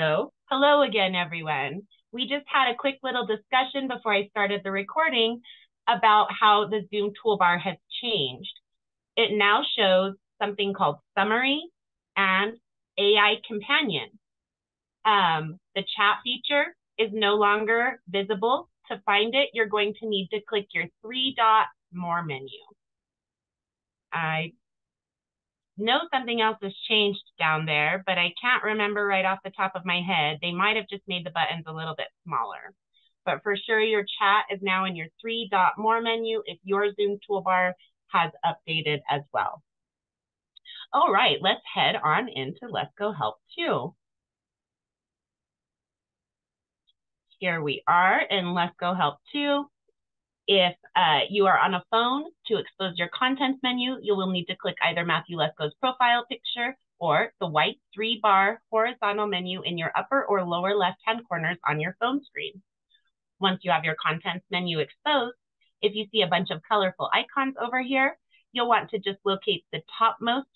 So, hello again, everyone. We just had a quick little discussion before I started the recording about how the Zoom toolbar has changed. It now shows something called Summary and AI Companion. The chat feature is no longer visible. To find it, you're going to need to click your three-dot More menu. I know something else has changed down there, but I can't remember right off the top of my head. They might have just made the buttons a little bit smaller. But for sure, your chat is now in your three-dot More menu if your Zoom toolbar has updated as well. All right, let's head on into Let's Go Help 2. Here we are in Let's Go Help 2. If you are on a phone, to expose your contents menu, you will need to click either Matthew Lesko's profile picture or the white three-bar horizontal menu in your upper or lower left-hand corners on your phone screen. Once you have your contents menu exposed, if you see a bunch of colorful icons over here, you'll want to just locate the topmost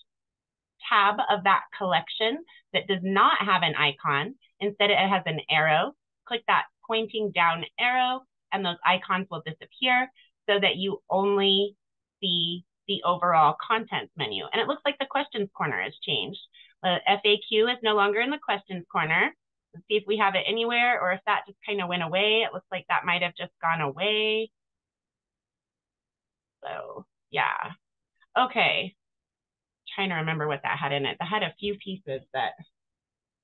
tab of that collection that does not have an icon. Instead, it has an arrow. Click that pointing down arrow, and those icons will disappear so that you only see the overall contents menu. And it looks like the questions corner has changed. The FAQ is no longer in the questions corner. Let's see if we have it anywhere or if that just kind of went away. It looks like that might have just gone away. So yeah, okay. Trying to remember what that had in it. That had a few pieces that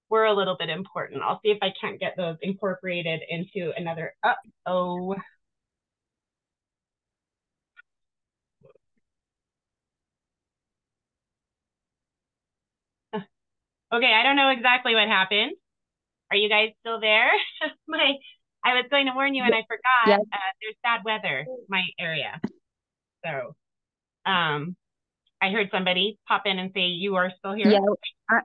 were a little bit important. I'll see if I can't get those incorporated into another, uh-oh. Okay, I don't know exactly what happened. Are you guys still there? I was going to warn you and I forgot. Yes. There's bad weather in my area. So I heard somebody pop in and say you are still here. Yeah.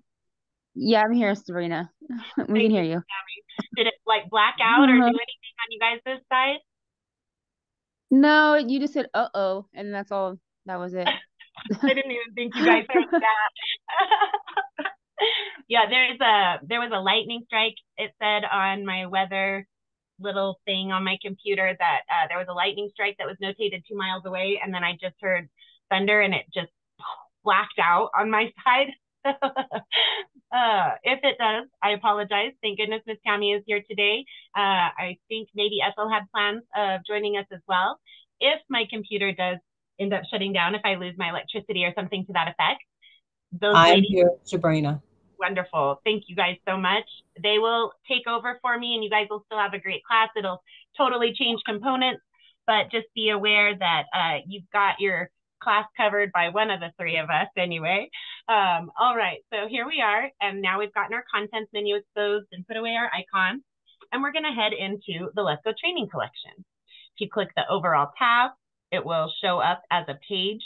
Yeah, I'm here, Sabrina. We Thank can you, hear you. Tammy. Did it like black out or do anything on you guys' side? No, you just said uh-oh, and that's all. That was it. I didn't even think you guys heard that. Yeah, there was a lightning strike. It said on my weather little thing on my computer that there was a lightning strike that was notated 2 miles away, and then I just heard thunder, and it just blacked out on my side. If it does, I apologize. Thank goodness Miss Tammy is here today. I think maybe Ethel had plans of joining us as well. If my computer does end up shutting down, if I lose my electricity or something to that effect, those I'm ladies, here, Sabrina. wonderful. Thank you guys so much. They will take over for me and you guys will still have a great class. It'll totally change components, but just be aware that you've got your class covered by one of the three of us anyway. All right, so here we are. And now we've gotten our contents menu exposed and put away our icon. And we're gonna head into the Let's Go Training Collection. If you click the overall tab, it will show up as a page.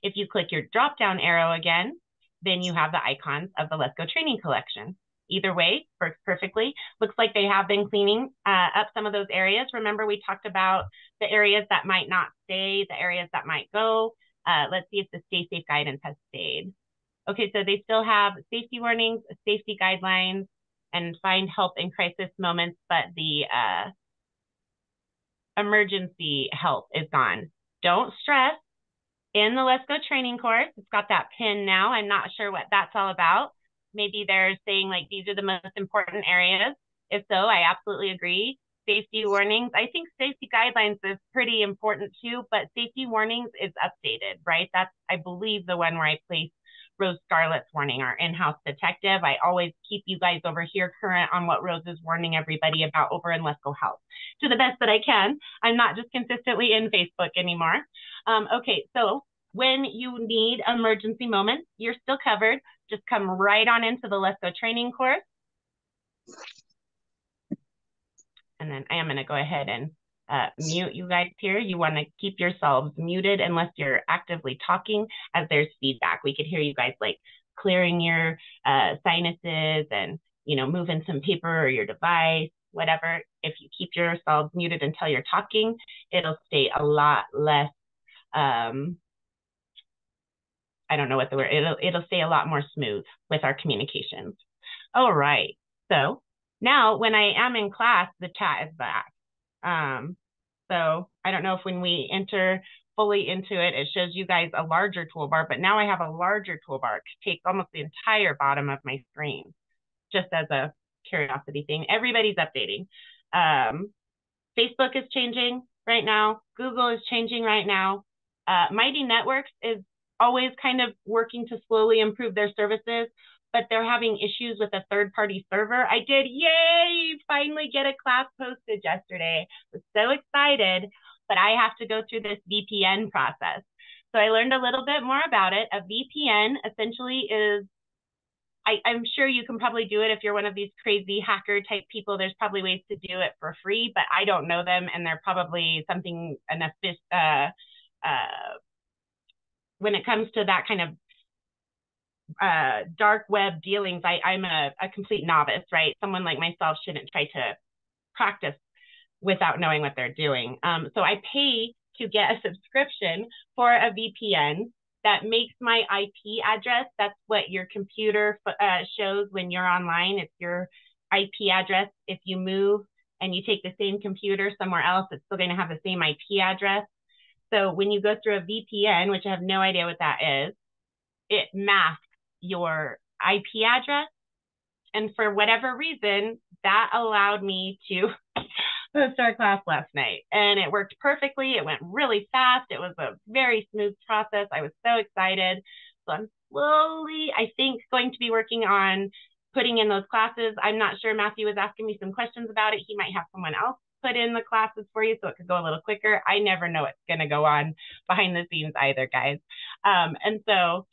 If you click your drop-down arrow again, then you have the icons of the Let's Go Training Collection. Either way, works perfectly. Looks like they have been cleaning up some of those areas. Remember, we talked about the areas that might not stay, the areas that might go. Let's see if the Stay Safe guidance has stayed. Okay, so they still have safety warnings, safety guidelines, and find help in crisis moments, but the emergency help is gone. Don't stress. In the Let's Go training course, it's got that pin now. I'm not sure what that's all about. Maybe they're saying like these are the most important areas. If so, I absolutely agree. Safety warnings. I think safety guidelines is pretty important too, but safety warnings is updated, right? That's, I believe, the one where I place Rose Scarlett's warning, our in-house detective. I always keep you guys over here current on what Rose is warning everybody about over in Let's Go Help to the best that I can. I'm not just consistently in Facebook anymore. Okay, so when you need emergency moments, you're still covered. Just come right on into the Let's Go training course. And then I am going to go ahead and mute you guys here. You want to keep yourselves muted unless you're actively talking, as there's feedback. We could hear you guys like clearing your sinuses and, you know, moving some paper or your device, whatever. If you keep yourselves muted until you're talking, it'll stay a lot less, I don't know what the word, it'll stay a lot more smooth with our communications. All right, so Now, when I am in class, the chat is back. So I don't know if when we enter fully into it, it shows you guys a larger toolbar, but now I have a larger toolbar. It takes almost the entire bottom of my screen, just as a curiosity thing. Everybody's updating. Facebook is changing right now. Google is changing right now. Mighty Networks is always kind of working to slowly improve their services, but they're having issues with a third-party server. I did, yay, finally get a class posted yesterday. I was so excited, but I have to go through this VPN process. So I learned a little bit more about it. A VPN essentially is, I'm sure you can probably do it if you're one of these crazy hacker type people. There's probably ways to do it for free, but I don't know them, and they're probably something when it comes to that kind of dark web dealings, I'm a complete novice, right? Someone like myself shouldn't try to practice without knowing what they're doing. So I pay to get a subscription for a VPN that makes my IP address. That's what your computer shows when you're online. It's your IP address. If you move and you take the same computer somewhere else, it's still going to have the same IP address. So when you go through a VPN, which I have no idea what that is, it masks your IP address. And for whatever reason, that allowed me to start class last night. And it worked perfectly. It went really fast. It was a very smooth process. I was so excited. So I'm slowly, I think, going to be working on putting in those classes. I'm not sure. Matthew was asking me some questions about it. He might have someone else put in the classes for you so it could go a little quicker. I never know what's going to go on behind the scenes either, guys. And so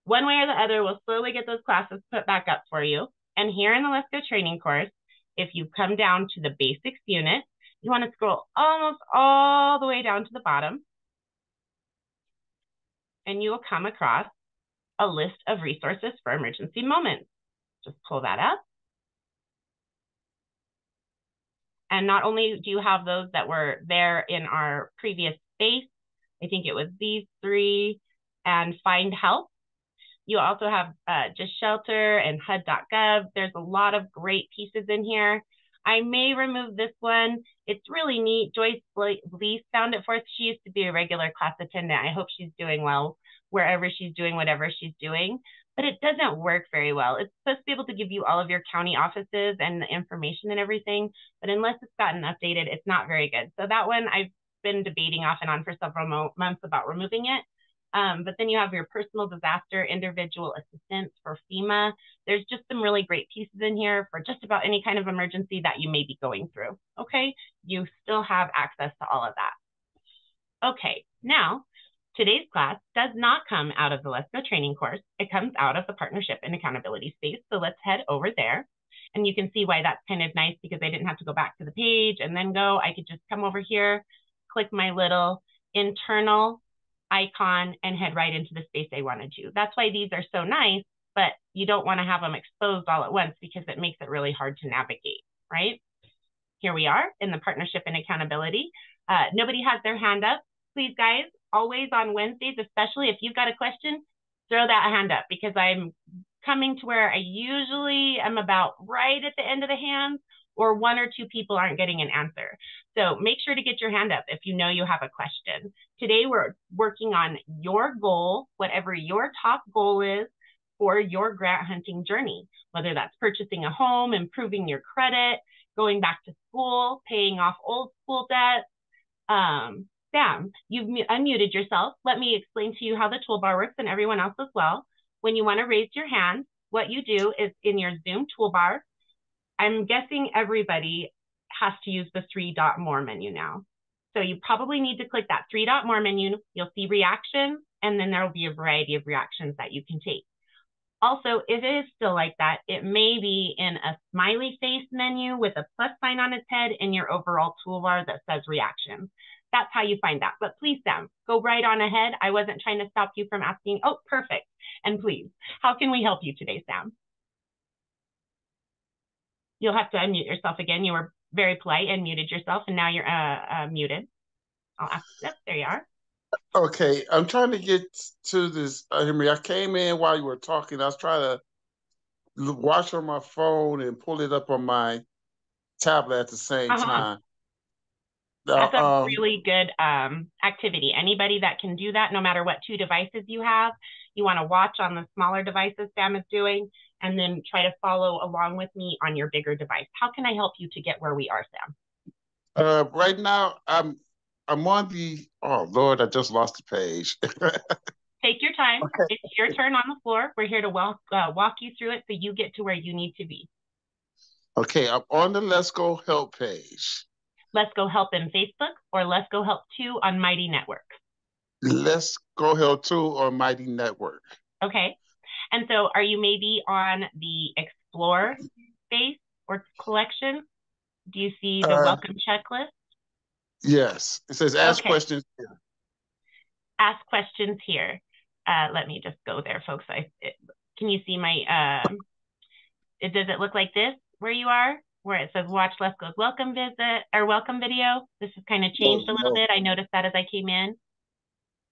one way or the other, we'll slowly get those classes put back up for you. And here in the Let's Go training course, if you come down to the basics unit, you want to scroll almost all the way down to the bottom, and you will come across a list of resources for emergency moments. Just pull that up. And not only do you have those that were there in our previous space, I think it was these three and Find Help. You also have Just Shelter and HUD.gov. There's a lot of great pieces in here. I may remove this one. It's really neat. Joyce Blease found it for us. She used to be a regular class attendant. I hope she's doing well wherever she's doing whatever she's doing. But it doesn't work very well. It's supposed to be able to give you all of your county offices and the information and everything. But unless it's gotten updated, it's not very good. So that one I've been debating off and on for several months about removing it. But then you have your personal disaster individual assistance for FEMA. There's just some really great pieces in here for just about any kind of emergency that you may be going through. Okay, you still have access to all of that. Okay, now today's class does not come out of the Let's Go training course. It comes out of the partnership and accountability space. So let's head over there. And you can see why that's kind of nice because I didn't have to go back to the page and then go. I could just come over here, click my little internal icon and head right into the space I wanted to. That's why these are so nice, but you don't want to have them exposed all at once because it makes it really hard to navigate, right? Here we are in the partnership and accountability. Nobody has their hand up. Please, guys, always on Wednesdays, especially if you've got a question, throw that hand up because I'm coming to where I usually am about right at the end of the hands or one or two people aren't getting an answer. So make sure to get your hand up if you know you have a question. Today, we're working on your goal, whatever your top goal is for your grant hunting journey, whether that's purchasing a home, improving your credit, going back to school, paying off old school debt. Sam, you've unmuted yourself. Let me explain to you how the toolbar works and everyone else as well. When you want to raise your hand, what you do is in your Zoom toolbar, I'm guessing everybody has to use the 3-dot more menu now. So you probably need to click that 3-dot more menu. You'll see reactions, and then there will be a variety of reactions that you can take. Also, if it is still like that, it may be in a smiley face menu with a plus sign on its head in your overall toolbar that says reactions. That's how you find that. But please, Sam, go right on ahead. I wasn't trying to stop you from asking. Oh, perfect. And please, how can we help you today, Sam? You'll have to unmute yourself again. You were very polite and muted yourself, and now you're muted. I'll ask. Yep, there you are. Okay, I'm trying to get to this, Henry. I came in while you were talking. I was trying to watch on my phone and pull it up on my tablet at the same Uh-huh. time. That's a Now, really good activity. Anybody that can do that, no matter what two devices you have, you want to watch on the smaller devices Sam is doing, and then try to follow along with me on your bigger device. How can I help you to get where we are, Sam? right now I'm on the. Oh Lord, I just lost the page. Take your time. Okay. It's your turn on the floor. We're here to walk you through it so you get to where you need to be. Okay, I'm on the Let's Go Help page. Let's Go Help in Facebook or Let's Go Help 2 on Mighty Network. Let's Go Help 2 on Mighty Network. Okay. And so are you maybe on the Explore space or collection? Do you see the welcome checklist? Yes. It says ask questions here. Ask questions here. Let me just go there, folks. Can you see my, does it look like this where you are? Where it says watch Let's Go's welcome visit or welcome video. This has kind of changed a little bit. I noticed that as I came in.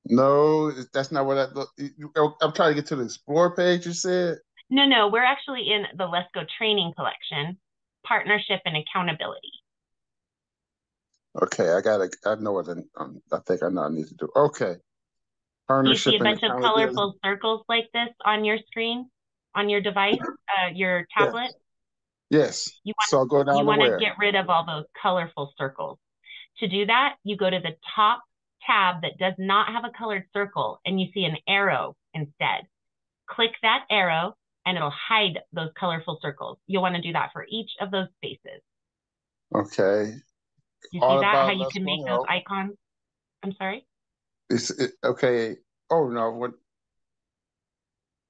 No, that's not what I'm trying to get to the Explore page, you said? No, we're actually in the Let's Go training collection, partnership and accountability. Okay, I know what I think I know I need to do. Okay. Partnership. Do you see a bunch of colorful circles like this on your screen, on your device, your tablet? Yes. So I'll go down you want to get rid of all those colorful circles. To do that, you go to the top tab that does not have a colored circle and you see an arrow instead. Click that arrow and it'll hide those colorful circles. You'll want to do that for each of those spaces. Okay. You see that? How you can make those icons? I'm sorry? Okay. Oh, no. What?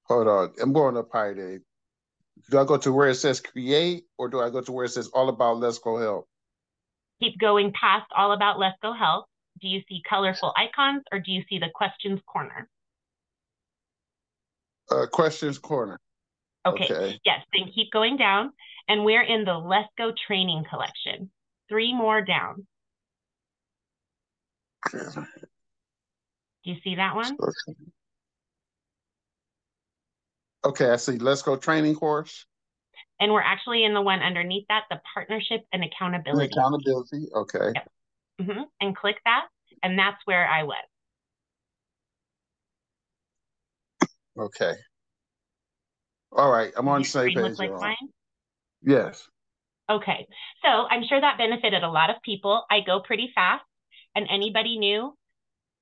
Hold on. I'm going up higher there. Do I go to where it says create or do I go to where it says all about Let's Go Help? Keep going past all about Let's Go Help. Do you see colorful icons or do you see the questions corner? Questions corner. Okay. Yes, then keep going down. And we're in the Let's Go training collection. 3 more down. Do you see that one? Okay, I see Let's Go training course. And we're actually in the one underneath that, the partnership and accountability. Accountability, okay. Yep. And click that, and that's where I was. Okay. All right, I'm on the same page. Look like mine? Yes. Okay, so I'm sure that benefited a lot of people. I go pretty fast, and anybody new,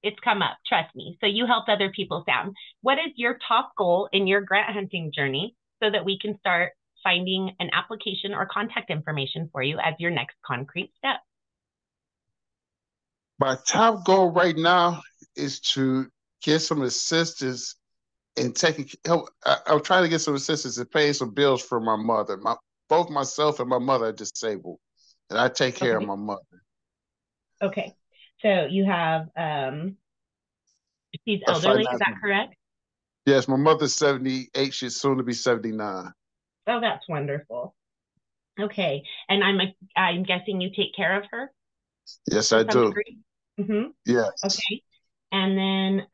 it's come up, trust me. So you helped other people, Sam. What is your top goal in your grant hunting journey so that we can start finding an application or contact information for you as your next concrete step? My top goal right now is to get some assistance in taking help. I'm trying to get some assistance in paying some bills for my mother. Both myself and my mother are disabled, and I take care of my mother. Okay, so you have she's elderly, is that correct? Yes, my mother's 78. She's soon to be 79. Oh, that's wonderful. Okay, and I'm guessing you take care of her? Yes, I do. Yes. Okay, and then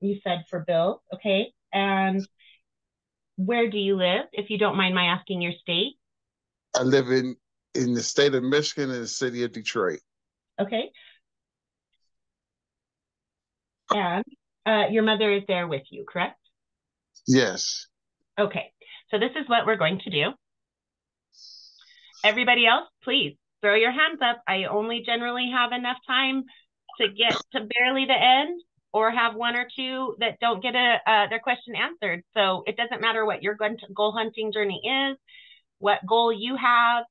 you said for bills, okay, and where do you live, if you don't mind my asking your state? I live in the state of Michigan in the city of Detroit. Okay. And your mother is there with you, correct? Yes. Okay, so this is what we're going to do. Everybody else, please throw your hands up. I only generally have enough time to get to barely the end or have 1 or 2 that don't get their question answered. So it doesn't matter what your goal hunting journey is, what goal you have.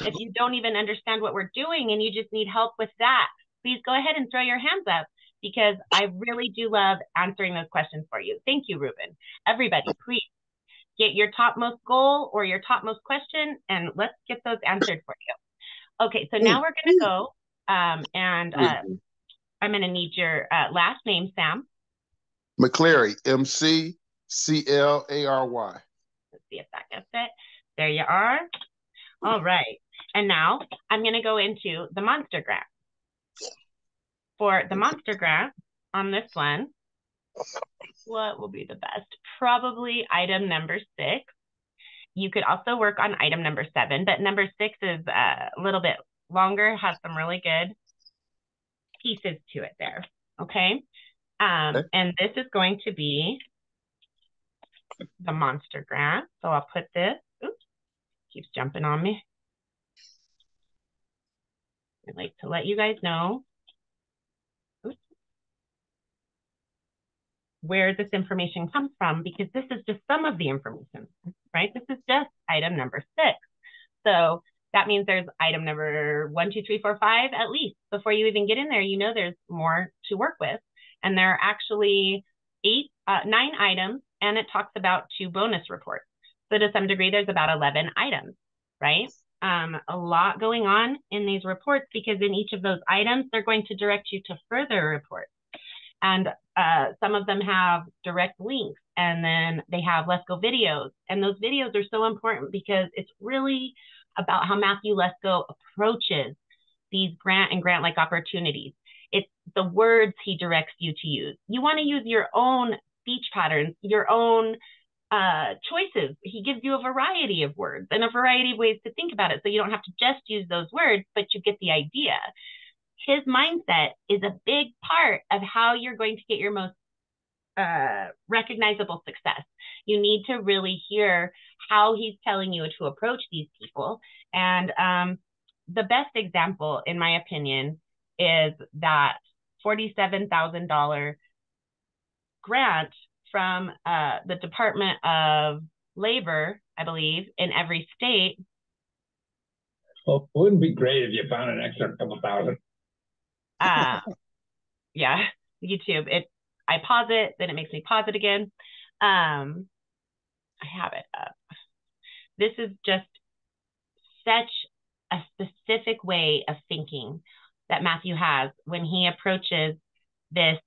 If you don't even understand what we're doing and you just need help with that, please go ahead and throw your hands up because I really do love answering those questions for you. Thank you, Ruben. Everybody, please get your topmost goal or your topmost question and let's get those answered for you. Okay, so now we're going to go and I'm going to need your last name, Sam. McClary, McClary. Let's see if that gets it. There you are. All right. And now I'm going to go into the monster grant. For the monster grant on this one, What will be the best? Probably item number 6. You could also work on item number 7, but number 6 is a little bit longer, has some really good pieces to it there. Okay. And this is going to be the monster grant. So I'll put this, oops, keeps jumping on me. I'd like to let you guys know where this information comes from, because this is just some of the information, right? This is just item number 6. So that means there's item number 1, 2, 3, 4, 5 at least. Before you even get in there, you know there's more to work with. And there are actually 9 items, and it talks about 2 bonus reports. So to some degree, there's about 11 items, right? A lot going on in these reports, because in each of those items, they're going to direct you to further reports. And some of them have direct links, and then they have Let's Go videos. And those videos are so important because it's really about how Matthew Lesko approaches these grant and grant-like opportunities. It's the words he directs you to use. You want to use your own speech patterns, your own choices. He gives you a variety of words and a variety of ways to think about it. So you don't have to just use those words, but you get the idea. His mindset is a big part of how you're going to get your most recognizable success. You need to really hear how he's telling you to approach these people. And the best example, in my opinion, is that $47,000 grant from the Department of Labor, I believe, in every state. Well, it wouldn't be great if you found an extra couple thousand. Yeah, YouTube. I pause it, then it makes me pause it again. I have it up. This is just such a specific way of thinking that Matthew has when he approaches this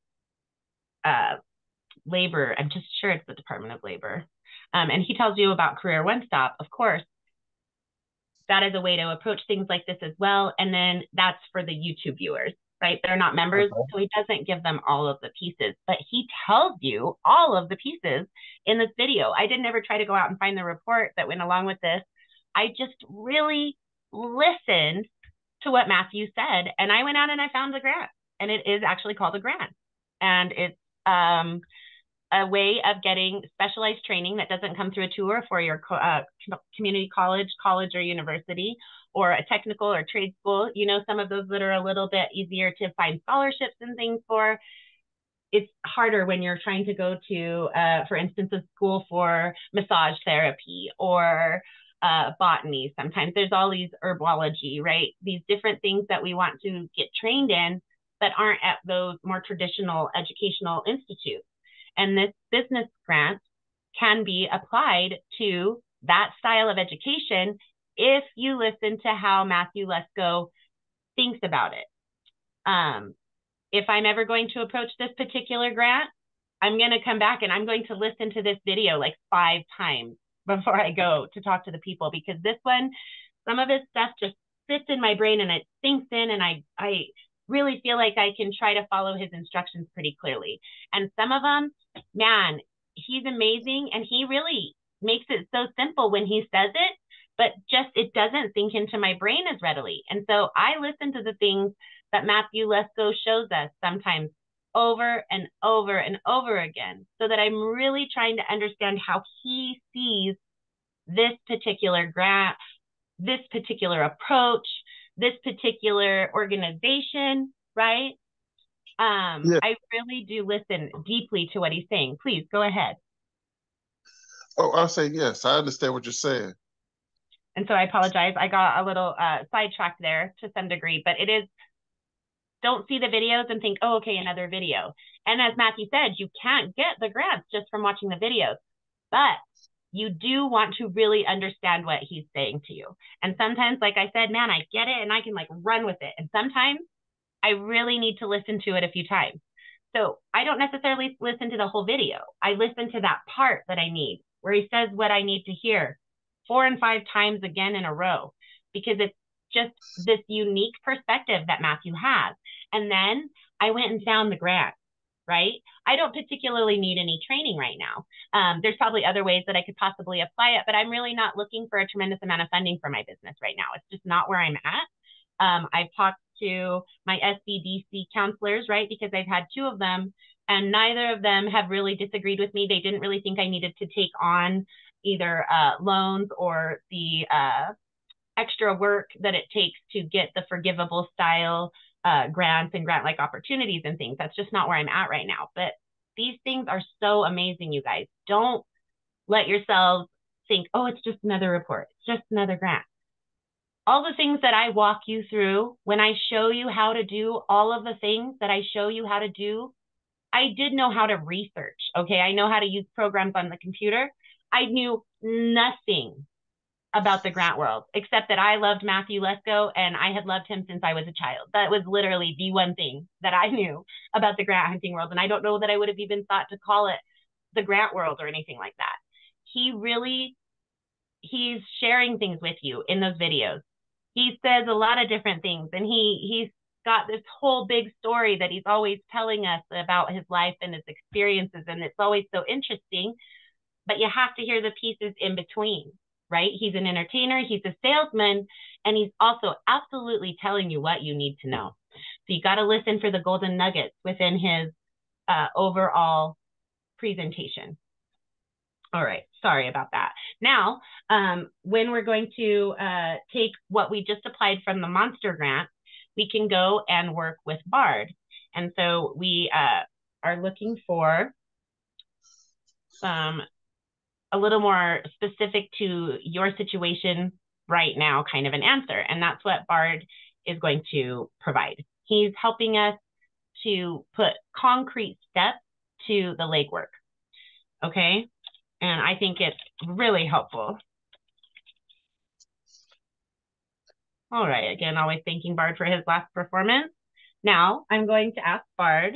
labor. I'm just sure it's the Department of Labor. And he tells you about Career One Stop, of course. That is a way to approach things like this as well. And then that's for the YouTube viewers, right? They're not members, so he doesn't give them all of the pieces, but he tells you all of the pieces in this video. I didn't ever try to go out and find the report that went along with this. I just really listened to what Matthew said, and I went out and I found the grant, and it is actually called a grant. And it's a way of getting specialized training that doesn't come through a tour for your community college, or university, or a technical or trade school. You know, some of those that are a little bit easier to find scholarships and things for. It's harder when you're trying to go to, for instance, a school for massage therapy or botany. Sometimes there's all these herbology, right? These different things that we want to get trained in that aren't at those more traditional educational institutes. And this business grant can be applied to that style of education if you listen to how Matthew Lesko thinks about it. If I'm ever going to approach this particular grant, I'm going to come back and I'm going to listen to this video like 5 times before I go to talk to the people, because this one, some of his stuff just sits in my brain and it sinks in, and I really feel like I can try to follow his instructions pretty clearly. And some of them, man, he's amazing, and he really makes it so simple when he says it, but just it doesn't sink into my brain as readily. And so I listen to the things that Matthew Lesko shows us sometimes over and over and over again, so that I'm really trying to understand how he sees this particular grant, this particular approach, this particular organization, right? Yeah. I really do listen deeply to what he's saying. Please go ahead. Oh, I'll say yes. I understand what you're saying. And so I apologize. I got a little sidetracked there to some degree, but it is, don't see the videos and think, oh, okay, another video. And as Matthew said, you can't get the grants just from watching the videos, but you do want to really understand what he's saying to you. And sometimes, like I said, man, I get it and I can like run with it. And sometimes I really need to listen to it a few times. So I don't necessarily listen to the whole video. I listen to that part that I need, where he says what I need to hear 4 and 5 times again in a row, because it's just this unique perspective that Matthew has. And then I went and found the grant, right? I don't particularly need any training right now. There's probably other ways that I could possibly apply it, but I'm really not looking for a tremendous amount of funding for my business right now. It's just not where I'm at. I've talked to my SBDC counselors, right? Because I've had two of them, and neither of them have really disagreed with me. They didn't really think I needed to take on either loans or the extra work that it takes to get the forgivable style grants and grant-like opportunities and things. That's just not where I'm at right now. But these things are so amazing, you guys. Don't let yourselves think, oh, it's just another report. It's just another grant. All the things that I walk you through, when I show you how to do all of the things that I show you how to do, I did know how to research, okay? I know how to use programs on the computer. I knew nothing about the grant world, except that I loved Matthew Lesko and I had loved him since I was a child. That was literally the one thing that I knew about the grant hunting world. And I don't know that I would have even thought to call it the grant world or anything like that. He's sharing things with you in those videos. He says a lot of different things, and he's got this whole big story that he's always telling us about his life and his experiences. And it's always so interesting, but you have to hear the pieces in between. Right? He's an entertainer, he's a salesman, and he's also absolutely telling you what you need to know. So you got to listen for the golden nuggets within his overall presentation. All right, sorry about that. Now, when we're going to take what we just applied from the Monster Grant, we can go and work with BARD. And so we are looking for some a little more specific to your situation right now kind of an answer. And that's what BARD is going to provide. He's helping us to put concrete steps to the legwork. Okay. And I think it's really helpful. All right. Again, always thanking BARD for his last performance. Now I'm going to ask BARD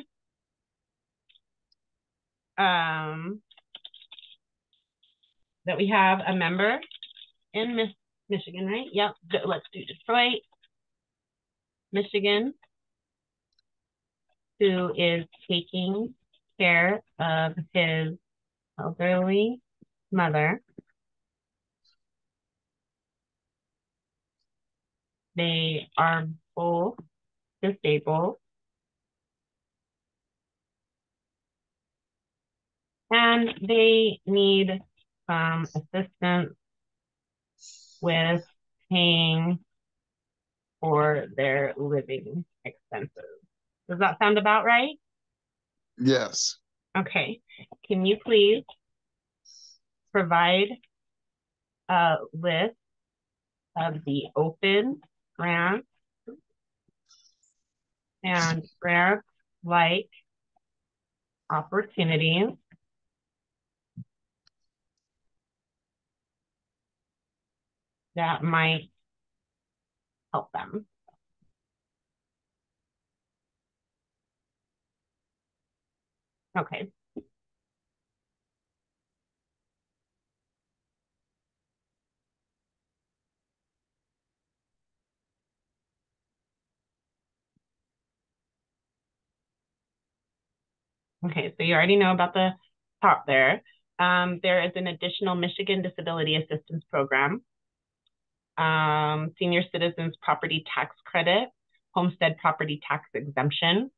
that we have a member in Michigan, right? Yep. Let's do Detroit, Michigan, who is taking care of his elderly mother. They are both disabled. And they need some assistance with paying for their living expenses. Does that sound about right? Yes. Okay. Can you please provide a list of the open grants and grant-like opportunities that might help them? Okay. Okay, so you already know about the top there. There is an additional Michigan Disability Assistance Program, Senior Citizens Property Tax Credit, Homestead Property Tax Exemption.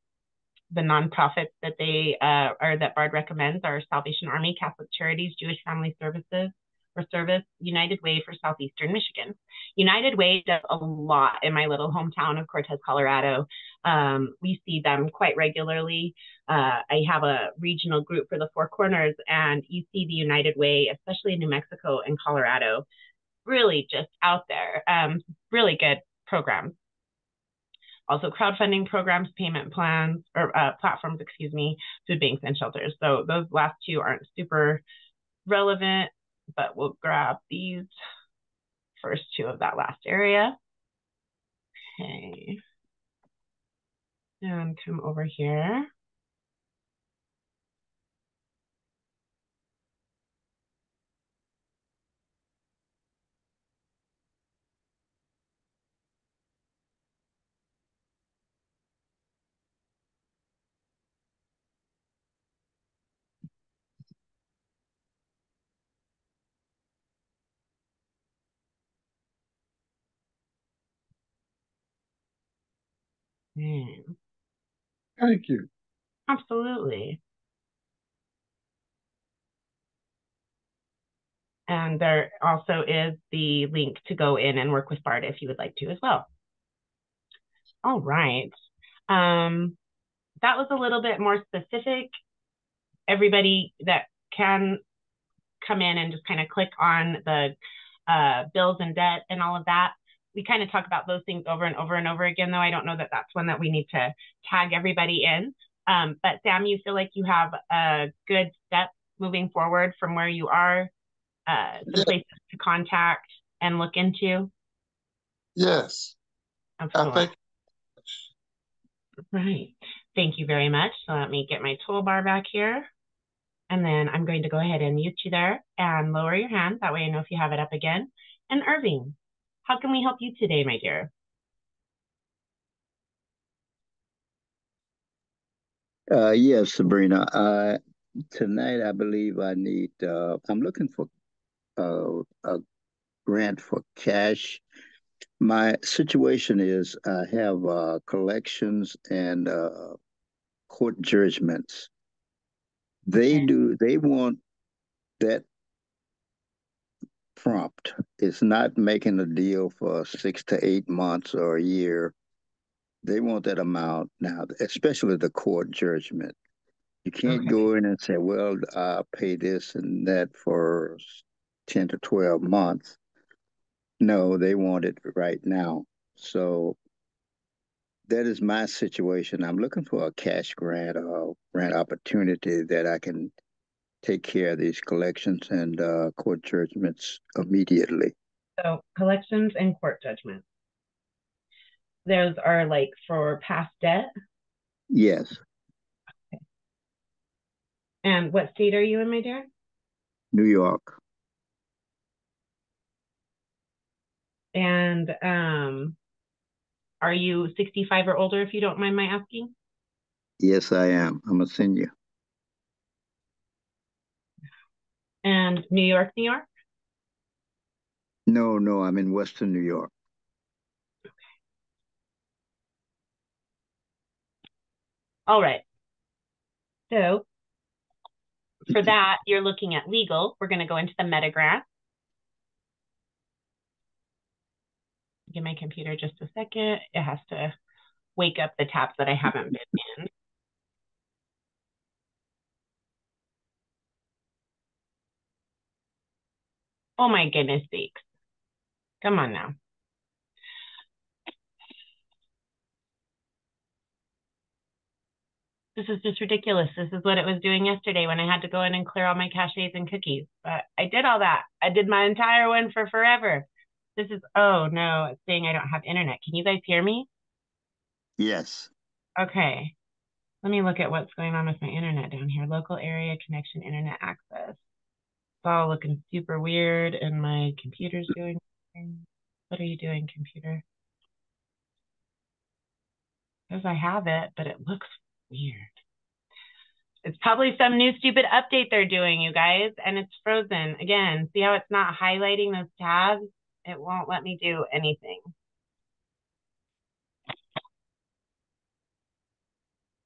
The nonprofits that that BARD recommends are Salvation Army, Catholic Charities, Jewish Family Services for Service, United Way for Southeastern Michigan. United Way does a lot in my little hometown of Cortez, Colorado. We see them quite regularly. I have a regional group for the Four Corners, and you see the United Way, especially in New Mexico and Colorado, really just out there. Really good programs. Also crowdfunding programs, payment plans, or platforms, excuse me, food banks and shelters. So those last two aren't super relevant, but we'll grab these first two of that last area. Okay. And come over here. Thank you. Absolutely. And there also is the link to go in and work with BARDA if you would like to as well. All right. That was a little bit more specific. Everybody that can come in and just kind of click on the bills and debt and all of that. We kind of talk about those things over and over and over again, though I don't know that that's one that we need to tag everybody in. But Sam, you feel like you have a good step moving forward from where you are, some places to contact and look into? Yes. Excellent. I think. Right. Thank you very much. So let me get my toolbar back here. And then I'm going to go ahead and mute you there and lower your hand. That way I know if you have it up again. And Irving, how can we help you today, my dear? Yes, Sabrina. Tonight, I believe I need, I'm looking for a grant for cash. My situation is I have collections and court judgments. They want that prompt. It's not making a deal for 6 to 8 months or a year. They want that amount now, especially the court judgment. You can't go in and say, well, I'll pay this and that for 10 to 12 months. No, they want it right now. So that is my situation. I'm looking for a cash grant or grant opportunity that I can take care of these collections and court judgments immediately. So collections and court judgments. Those are like for past debt? Yes. Okay. And what state are you in, my dear? New York. And are you 65 or older, if you don't mind my asking? Yes, I am. I'm a senior. And New York, New York? No, I'm in Western New York. Okay. All right. So for that, you're looking at legal. We're going to go into the meta grant. Give my computer just a second. It has to wake up the tabs that I haven't been in. Oh my goodness sakes. Come on now. This is just ridiculous. This is what it was doing yesterday when I had to go in and clear all my caches and cookies. But I did all that. I did my entire one for forever. This is, oh no, it's saying I don't have internet. Can you guys hear me? Yes. Okay. Let me look at what's going on with my internet down here. Local area connection, internet access. It's all looking super weird and my computer's doing. What are you doing, computer? Because I have it, but it looks weird. It's probably some new stupid update they're doing, you guys, and it's frozen. Again, see how it's not highlighting those tabs? It won't let me do anything.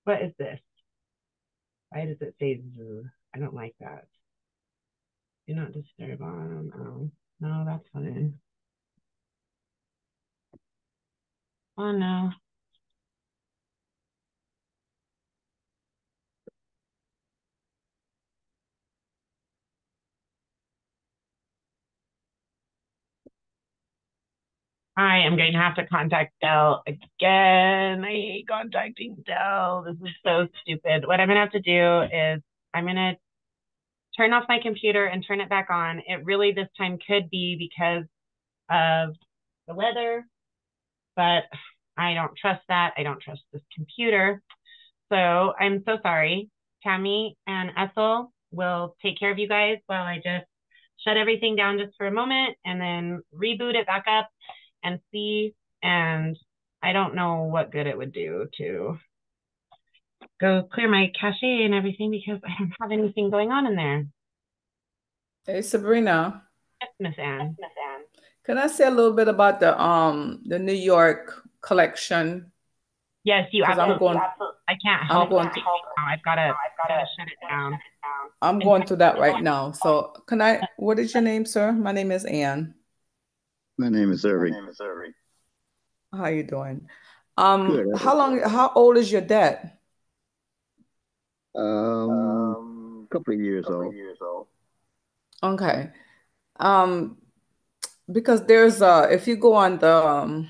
What is this? Why does it say Z? I don't like that. Do not disturb on. Oh, no, that's fine. Oh, no. I am going to have to contact Dell again. I hate contacting Dell. This is so stupid. What I'm going to have to do is I'm going to turn off my computer and turn it back on. It really this time could be because of the weather, but I don't trust that. I don't trust this computer. So I'm so sorry. Tammy and Ethel will take care of you guys while I just shut everything down just for a moment and then reboot it back up and see. And I don't know what good it would do to go clear my cache and everything because I don't have anything going on in there. Hey, Sabrina. Yes, Miss Anne. Can I say a little bit about the New York collection? Yes, you 'Cause absolutely. I can't I'm help going right to, now. I've gotta shut it down. I'm And going through that right now. So what is your name, sir? My name is Ann. My name is Irving. How you doing? Good. How old is your debt? Couple of years old. Okay. Um, because there's if you go on the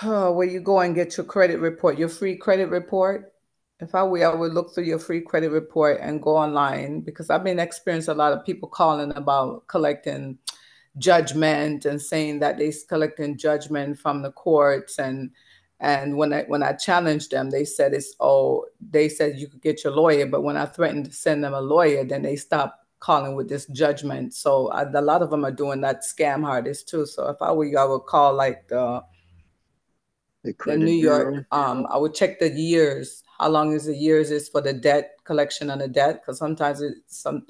where you go and get your credit report, your free credit report. If I were, I would look through your free credit report and go online because I've been experiencing a lot of people calling about collecting judgment and saying that they're collecting judgment from the courts and when I challenged them, they said they said you could get your lawyer, but when I threatened to send them a lawyer, then they stopped calling with this judgment. So a lot of them are doing that scam artist too. So if I were you, I would call like The in credit New bureau. York, I would check the years. How long is the years is for the debt collection on the debt? Because sometimes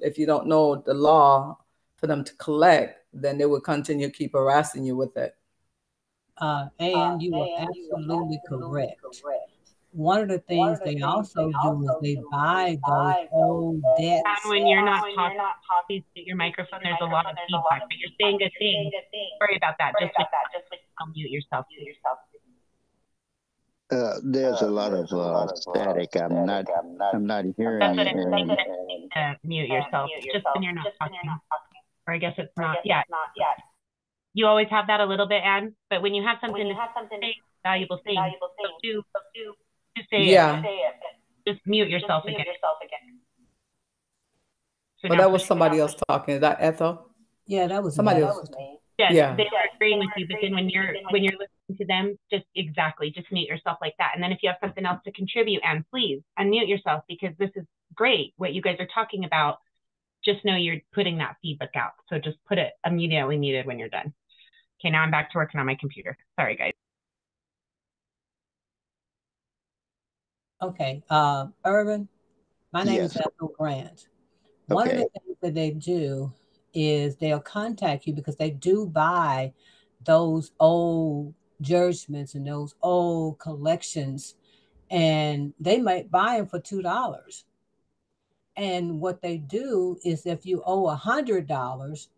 if you don't know the law for them to collect, then they will continue to keep harassing you with it. And you are absolutely correct. One of the things they also do is they buy those old And debts. when you're not talking, please mute your microphone. There's a lot of feedback, but you're saying good things. Sorry about that. Just unmute yourself. There's a lot of static. I'm not hearing That's what I'm saying. any. Mute yourself just when you're not talking. Or I guess it's not yet. You always have that a little bit, Anne, but when you have something to say, valuable thing, do say Yeah. it. Just mute yourself again. So Well, that was somebody else talking. Is that Ethel? Yeah, that was Somebody me. else. Yes, Yeah. they were agreeing with you, but then when you're listening to them, just mute yourself like that. And then if you have something else to contribute, and please unmute yourself because this is great what you guys are talking about. Just know you're putting that feedback out. So just put it immediately muted when you're done. Okay, now I'm back to working on my computer. Sorry, guys. Okay, Irvin, my name is Yes. Ethel Grant. One of Okay. the things that they do is they'll contact you because they do buy those old judgments and those old collections, and they might buy them for $2. And what they do is if you owe $100,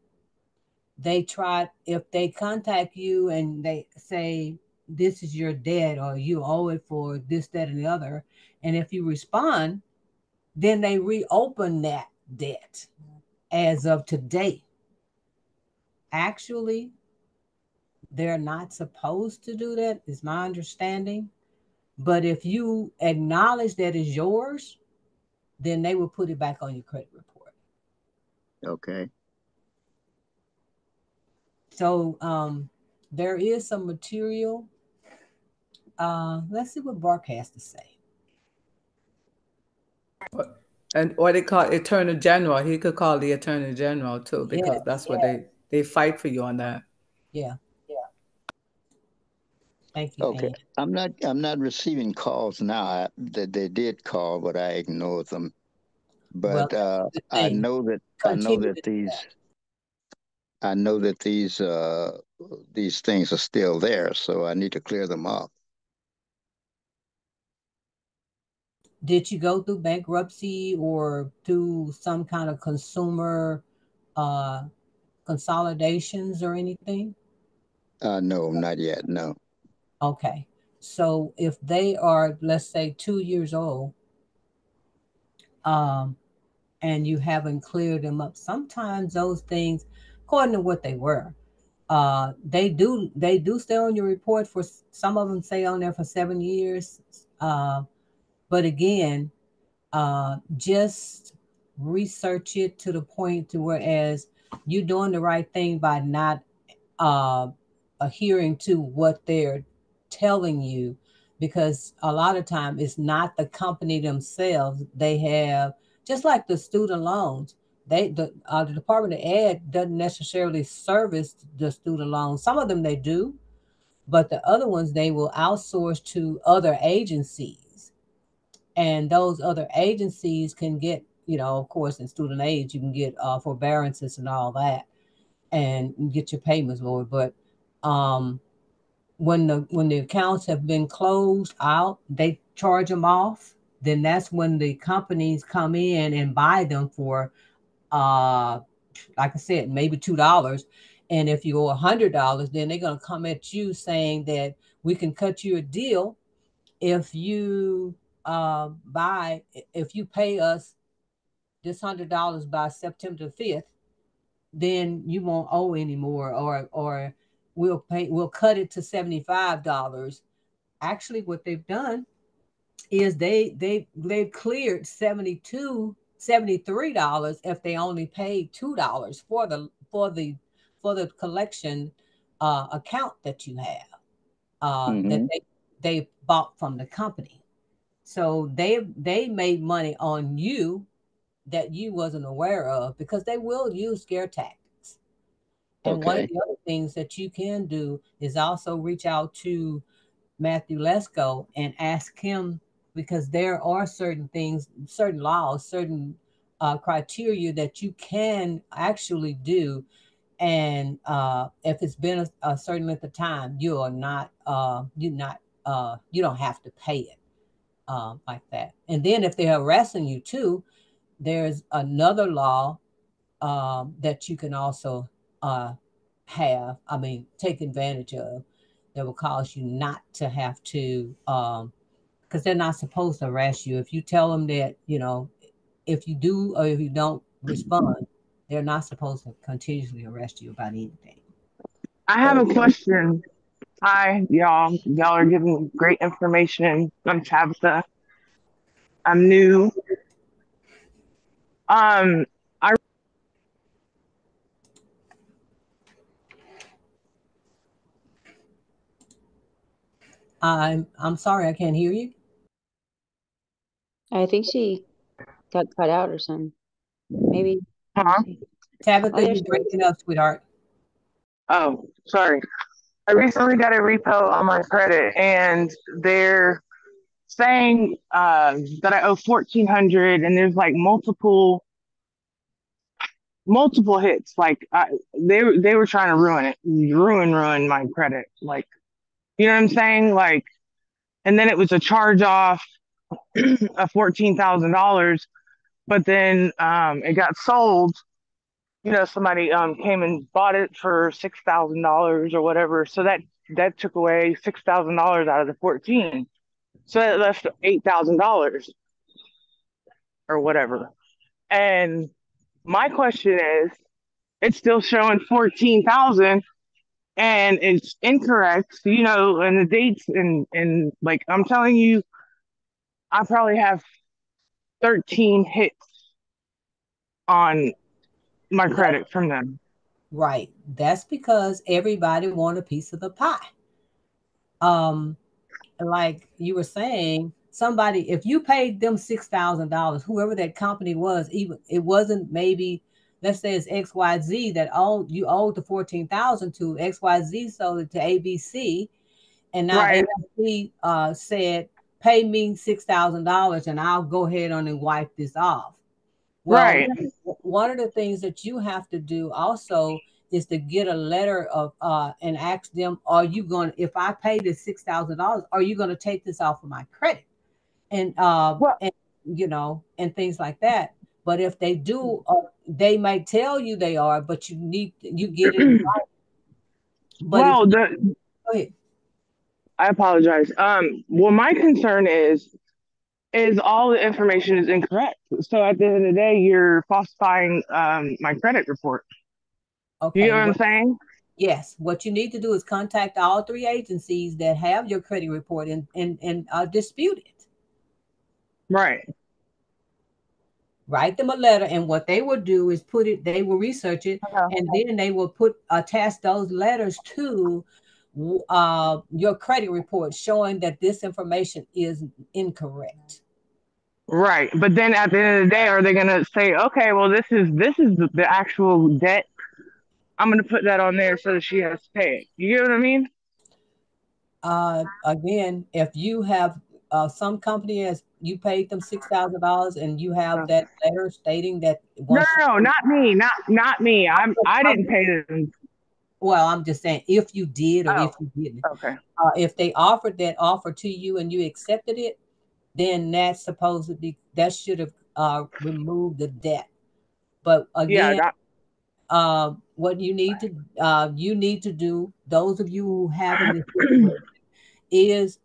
if they contact you and they say, this is your debt or you owe it for this, that, and the other. And if you respond, then they reopen that debt as of today. Actually, they're not supposed to do that, is my understanding. But if you acknowledge that it's yours, then they will put it back on your credit report. Okay. So there is some material. Let's see what Bark has to say. And what they call Attorney General. He could call the Attorney General too, because that's what they fight for you on that. Yeah. Thank you. Okay. Ann. I'm not receiving calls now. That they did call, but I ignored them. But I know that these things are still there, so I need to clear them up. Did you go through bankruptcy or through some kind of consumer consolidations or anything? No, not yet. No. Okay. So if they are, let's say, 2 years old, and you haven't cleared them up, sometimes those things, according to what they were, they do stay on your report for, some of them stay on there for 7 years. But again, just research it to the point to whereas you're doing the right thing by not adhering to what they're telling you, because a lot of time it's not the company themselves. They have, just like the student loans, the Department of Ed doesn't necessarily service the student loans. Some of them they do, but the other ones they will outsource to other agencies, and those other agencies can get, of course, in student aid you can get forbearances and all that, and get your payments lowered. But when the accounts have been closed out, they charge them off. Then that's when the companies come in and buy them for, like I said, maybe $2. And if you owe $100, then they're going to come at you saying that we can cut you a deal if you if you pay us this $100 by September the 5th, then you won't owe anymore, or we'll cut it to $75. Actually, what they've done is they've cleared $73 if they only paid $2 for the collection account that you have that they bought from the company. So they made money on you that you wasn't aware of, because they will use scare tactics. And one of the other things that you can do is also reach out to Matthew Lesko and ask him, because there are certain things, certain laws, certain criteria that you can actually do. And if it's been a certain length of time, you don't have to pay it like that. And then if they're harassing you too, there's another law that you can also take advantage of, that will cause you not to have to, because they're not supposed to harass you. If you tell them that, if you do or if you don't respond, they're not supposed to continuously arrest you about anything. I have a question. Hi, y'all. Y'all are giving great information. I'm Tabitha. I'm new. I'm sorry, I can't hear you. I think she got cut out or something. Maybe. Tabitha, you're breaking up, sweetheart. Oh, sorry. I recently got a repo on my credit, and they're saying that I owe $1,400, and there's like multiple hits. Like they were trying to ruin my credit. Like, you know what I'm saying? Like, and then it was a charge off of $14,000, but then it got sold. Somebody came and bought it for $6,000 or whatever. So that took away $6,000 out of the 14. So it left $8,000 or whatever. And my question is, it's still showing 14,000 and it's incorrect, and the dates and like, I'm telling you, I probably have 13 hits on my credit from them. Right. That's because everybody want a piece of the pie. Like you were saying, somebody, if you paid them $6,000, whoever that company was, even it wasn't, maybe let's say it's XYZ that you owed the 14,000 to. XYZ sold it to ABC, and now ABC said, pay me $6,000 and I'll go ahead on and wipe this off. Well, one of the things that you have to do also is to get a letter of and ask them, if I pay this $6,000, are you going to take this off of my credit? And and things like that. But if they do, they might tell you they are, but you get it right. But go ahead. I apologize. Well, my concern is all the information is incorrect. So at the end of the day, you're falsifying my credit report. Okay. You know what I'm saying? Yes. What you need to do is contact all 3 agencies that have your credit report and dispute it. Right. Write them a letter, and what they will do is they will research it, and then they will attach those letters to your credit report showing that this information is incorrect. Right. But then at the end of the day, are they going to say, okay, well, this is the actual debt, I'm going to put that on there so that she has to pay it? You get what I mean? Again, if you have some company you paid them $6,000 and you have that letter stating that. No, not me. I didn't pay them. Well, I'm just saying if you did or if you didn't. Okay. If they offered that offer to you and you accepted it, then that's supposed to be, that should have removed the debt. But Yeah, again, what you need to do, those of you who have in this situation, is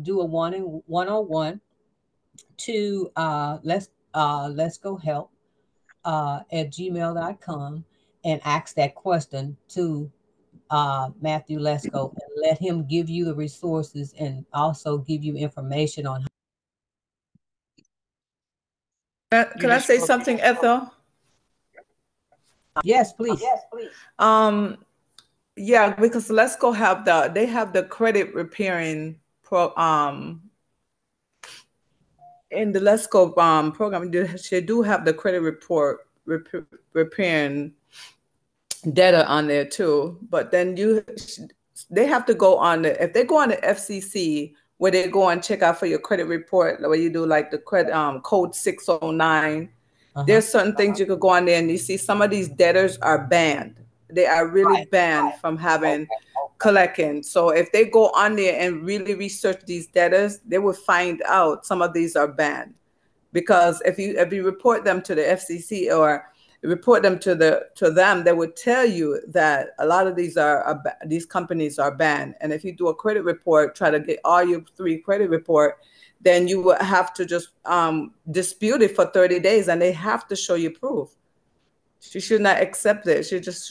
do a one-on-one to let's go help at gmail.com and ask that question to Matthew Lesko and let him give you the resources and also give you information on Can I say something, Ethel? Yes, please. Yeah, because Let's Go have they have the credit repairing in the Let's Go program. They do have the credit repairing data on there too. But then they have to go on if they go on the FCC, where they go and check out for your credit report, where you do like the credit code 609. There's certain things you could go on there and you see some of these debtors are banned. They are really banned from having collecting. So if they go on there and really research these debtors, they will find out some of these are banned. Because if you report them to the FCC or report them to them, they would tell you that a lot of these companies are banned. And if you do a credit report, try to get all your 3 credit report, then you will have to just dispute it for 30 days, and they have to show you proof. She should not accept it.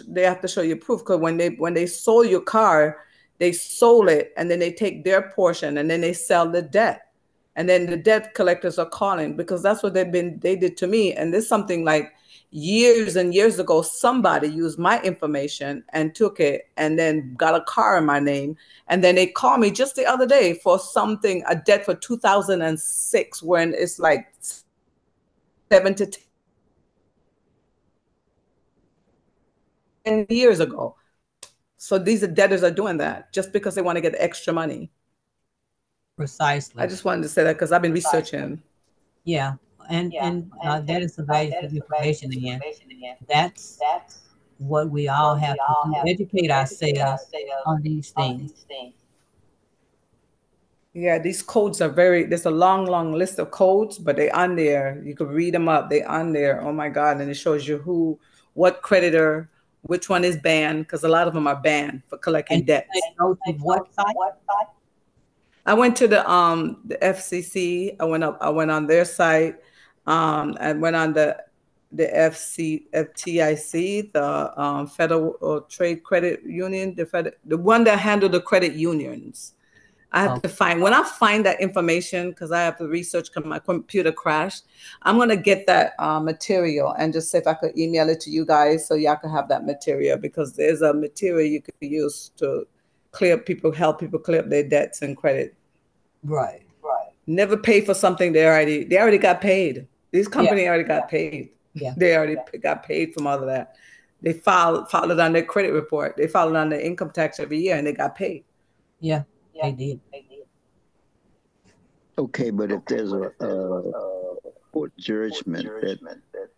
They have to show you proof, because when they sold your car, they sold it and then they take their portion and then they sell the debt. And then the debt collectors are calling, because that's what they did to me. And this is something like years and years ago, somebody used my information and took it and then got a car in my name. And then they called me just the other day for a debt for 2006, when it's like 7 to 10 years ago. So these debtors are doing that just because they want to get extra money. Precisely. I just wanted to say that because I've been researching. Yeah. And that is some valuable information again. That's what we all have to do, educate ourselves on these things. Yeah, these codes are there's a long list of codes, but they're on there. You can read them up. They're on there. Oh my God. And it shows you what creditor, which one is banned, because a lot of them are banned for collecting debts. Go to what site? I went to the FCC. I went on their site. I went on the FTIC, the Federal Trade Credit Union, the one that handled the credit unions. I have to when I find that information, because I have to research because my computer crashed, I'm going to get that material and just see if I could email it to you guys so y'all can have that material, because there's a material you could use to help people clear up their debts and credit. Right. Never pay for something they already got paid. These companies already got paid. Yeah. They already got paid from all of that. They filed it on their credit report. They filed it on their income tax every year, and they got paid. Yeah, they did. Okay, but if there's a court judgment, that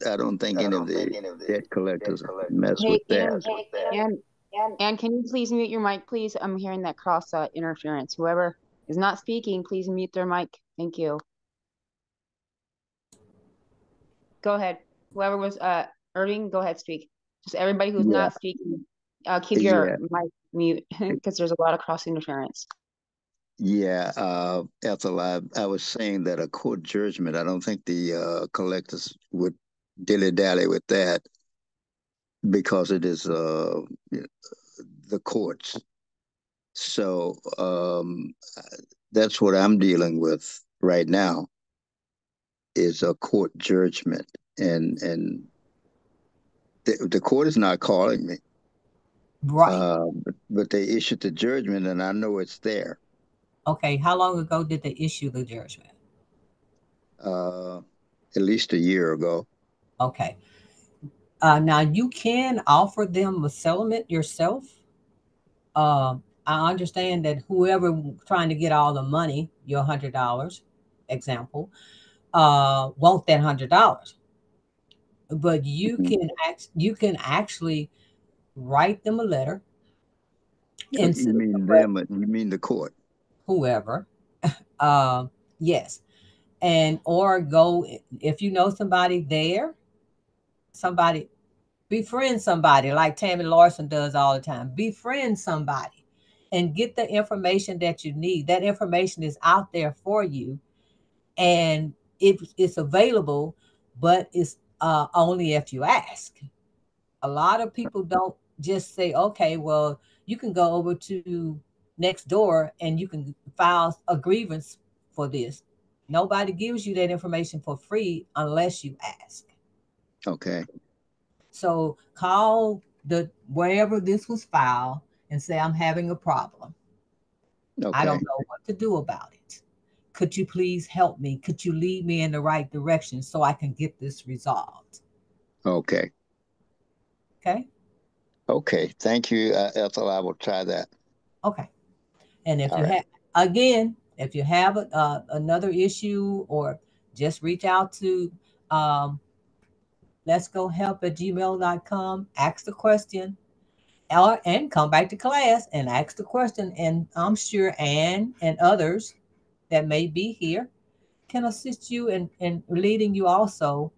I don't think any of the debt collectors mess with that. And can you please mute your mic, please? I'm hearing that cross interference. Whoever is not speaking, please mute their mic. Thank you. Go ahead. Whoever was Irving, go ahead, speak. Just everybody who's not speaking, keep your mic mute, because there's a lot of cross interference. Yeah, Ethel, I was saying that a court judgment, I don't think the collectors would dilly-dally with that, because it is the courts. So that's what I'm dealing with right now, is a court judgment. And the court is not calling me. Right. But they issued the judgment, and I know it's there. Okay, how long ago did they issue the judgment? At least a year ago. Okay. Now you can offer them a settlement yourself. I understand that whoever trying to get all the money, your $100 example, want that $100. But you can actually write them a letter. You mean them? You mean the court? Whoever. Yes. And or go, if you know somebody there, somebody, befriend somebody like Tammy Larson does all the time. Befriend somebody and get the information that you need. That information is out there for you, and it's available, but it's only if you ask. A lot of people don't just say, okay, well, you can go over to next door and you can file a grievance for this. Nobody gives you that information for free unless you ask. Okay. So call the wherever this was filed and say, I'm having a problem. Okay. I don't know what to do about it. Could you please help me? Could you lead me in the right direction so I can get this resolved? Okay. Okay. Okay. Thank you, Ethel. I will try that. Okay. And if you have, again, if you have another issue, or just reach out to let's go help@gmail.com, ask the question, and come back to class and ask the question. And I'm sure Ann and others that may be here can assist you in leading you also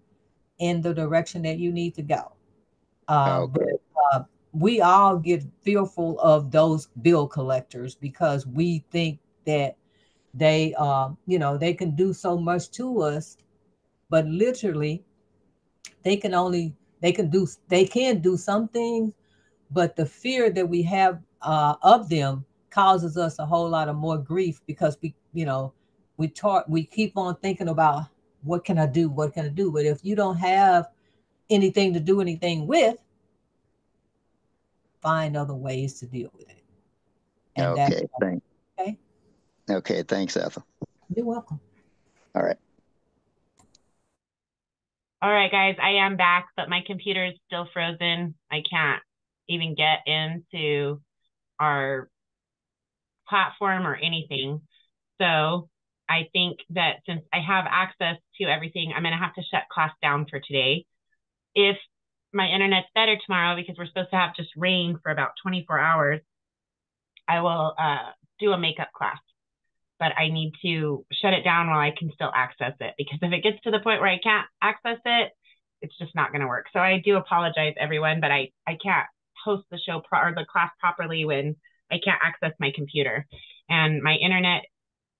in the direction that you need to go. But we all get fearful of those bill collectors because we think that they, they can do so much to us, but literally they can do some things, but the fear that we have of them causes us a whole lot of more grief, because we keep on thinking about what can I do? What can I do? But if you don't have anything to do anything with, find other ways to deal with it. And okay, thanks. Okay. Okay, thanks, Ethel. You're welcome. All right. All right, guys, I am back, but my computer is still frozen. I can't even get into our platform or anything. So I think that since I have access to everything, I'm going to have to shut class down for today. If my internet's better tomorrow, because we're supposed to have just rain for about 24 hours, I will do a makeup class. But I need to shut it down while I can still access it, because if it gets to the point where I can't access it, it's just not going to work. So I do apologize, everyone, but I can't host the show or the class properly when I can't access my computer. And my internet,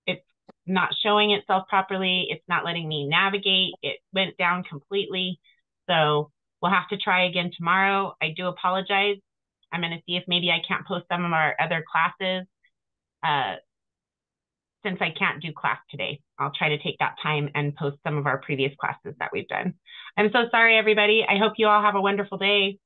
it's not showing itself properly. It's not letting me navigate. It went down completely. So we'll have to try again tomorrow. I do apologize. I'm going to see if maybe I can't post some of our other classes. Since I can't do class today, I'll try to take that time and post some of our previous classes that we've done. I'm so sorry, everybody. I hope you all have a wonderful day.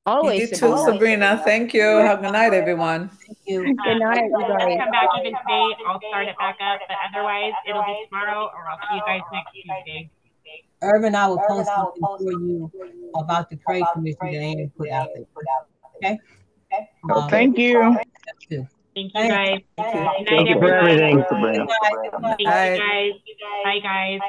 Always. You too, Sabrina. Thank you. Have a good night, everyone. Thank you. Good night. If I come back even today, I'll start it back up, but otherwise it'll be tomorrow, or I'll see you guys next Tuesday. Irvin, I will post something for you about the trade commission that Ann put out there. Okay? Thank you. Thank you, guys. Thank you for everything. Thank you, guys. Bye, guys.